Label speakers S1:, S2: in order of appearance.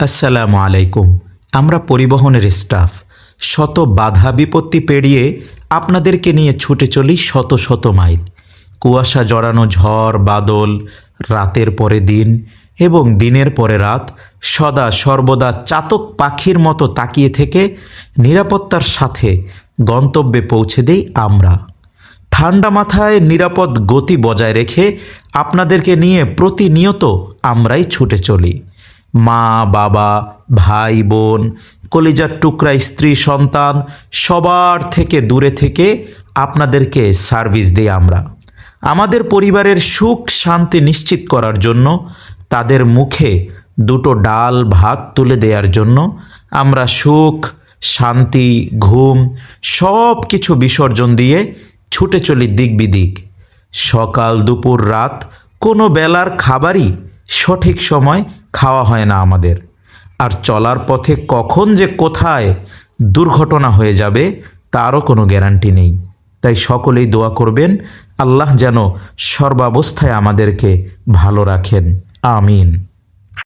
S1: আসসালামু আলাইকুম। আমরা পরিবহনের স্টাফ। শত বাধা বিপত্তি পেরিয়ে আপনাদেরকে নিয়ে ছুটে চলি শত শত মাইল। কুয়াশা জড়ানো ঝড় বাদল, রাতের পরে দিন এবং দিনের পরে রাত, সদা সর্বদা চাতক পাখির মতো তাকিয়ে থেকে নিরাপত্তার সাথে গন্তব্যে পৌঁছে দেই আমরা। ঠান্ডা মাথায় নিরাপদ গতি বজায় রেখে আপনাদেরকে নিয়ে প্রতিনিয়ত আমরাই ছুটে চলি। মা বাবা, ভাই বোন, কলিজার টুকরা স্ত্রী সন্তান সবার থেকে দূরে থেকে আপনাদেরকে সার্ভিস দিই আমরা। আমাদের পরিবারের সুখ শান্তি নিশ্চিত করার জন্য, তাদের মুখে দুটো ডাল ভাত তুলে দেওয়ার জন্য আমরা সুখ শান্তি ঘুম সব কিছু বিসর্জন দিয়ে ছুটে চলি দিক বিদিক। সকাল দুপুর রাত কোনো বেলার খাবারই সঠিক সময় খাওয়া হয় না আমাদের। আর চলার পথে কখন যে কোথায় দুর্ঘটনা হয়ে যাবে তারও কোনো গ্যারান্টি নেই। তাই সকলেই দোয়া করবেন আল্লাহ যেন সর্বাবস্থায় আমাদেরকে ভালো রাখেন। আমিন।